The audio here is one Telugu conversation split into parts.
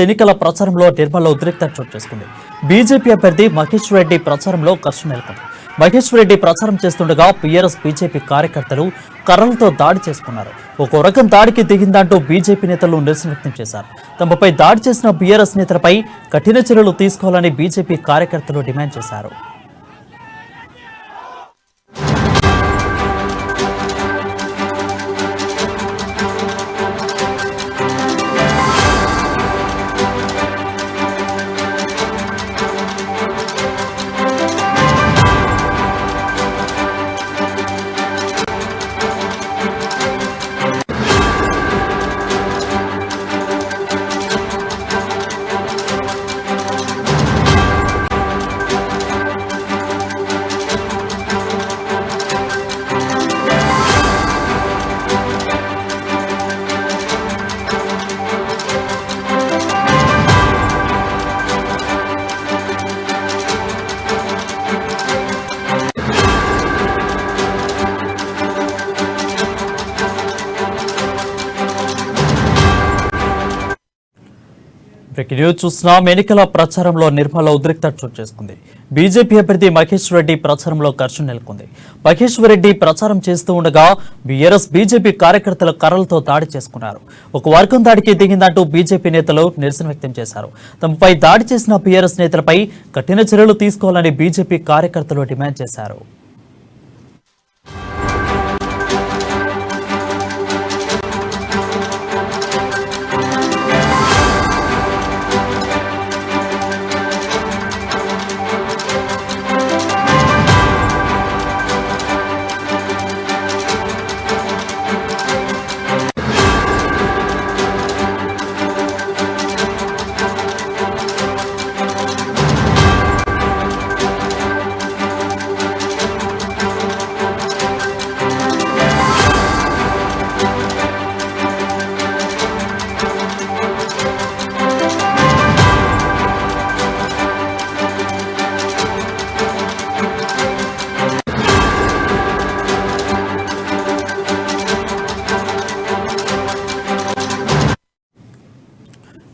ఎన్నికల ప్రచారంలో నిర్మల ఉద్రిక్తత చోటు చేసుకుంది. బీజేపీ అభ్యర్థి మహేశ్వర్ రెడ్డి ప్రచారంలో ఘర్షణ నెలకొంది. మహేశ్వర్ రెడ్డి ప్రచారం చేస్తుండగా బీఆర్ఎస్ బీజేపీ కార్యకర్తలు కర్రలతో దాడి చేసుకున్నారు. ఒక రకం దాడికి దిగిందంటూ బీజేపీ నేతలు నిరసన వ్యక్తం చేశారు. తమపై దాడి చేసిన బీఆర్ఎస్ నేతలపై కఠిన చర్యలు తీసుకోవాలని బీజేపీ కార్యకర్తలు డిమాండ్ చేశారు. బ్రేకింగ్ న్యూస్ చూస్తున్నాం. ఎన్నికల ప్రచారంలో నిర్మల ఉద్రిక్తత చోటు చేసుకుంది. బీజేపీ అభ్యర్థి మహేశ్వర్ రెడ్డి ప్రచారంలో ఘర్షణ నెలకొంది. మహేశ్వర్ రెడ్డి ప్రచారం చేస్తూ ఉండగా బీఆర్ఎస్ బీజేపీ కార్యకర్తలు కర్రలతో దాడి చేసుకున్నారు. ఒక వర్గం దాడికి దిగిందంటూ బీజేపీ నేతలు నిరసన వ్యక్తం చేశారు. తమపై దాడి చేసిన బీఆర్ఎస్ నేతలపై కఠిన చర్యలు తీసుకోవాలని బీజేపీ కార్యకర్తలు డిమాండ్ చేశారు.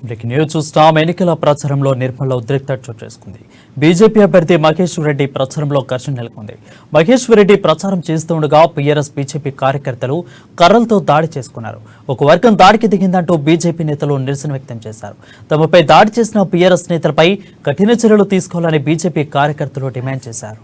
బ్రేకింగ్ న్యూస్ చూస్తాం. ఎన్నికల ప్రచారంలో నిర్మల ఉద్రిక్తత చోటు చేసుకుంది. బీజేపీ అభ్యర్థి మహేశ్వర్ రెడ్డి ప్రచారంలో ఘర్షణ నెలకొంది. మహేశ్వర్ రెడ్డి ప్రచారం చేస్తుండగా బీఆర్ఎస్ బీజేపీ కార్యకర్తలు కర్రలతో దాడి చేసుకున్నారు. ఒక వర్గం దాడికి దిగిందంటూ బీజేపీ నేతలు నిరసన వ్యక్తం చేశారు. తమపై దాడి చేసిన బీఆర్ఎస్ నేతలపై కఠిన చర్యలు తీసుకోవాలని బీజేపీ కార్యకర్తలు డిమాండ్ చేశారు.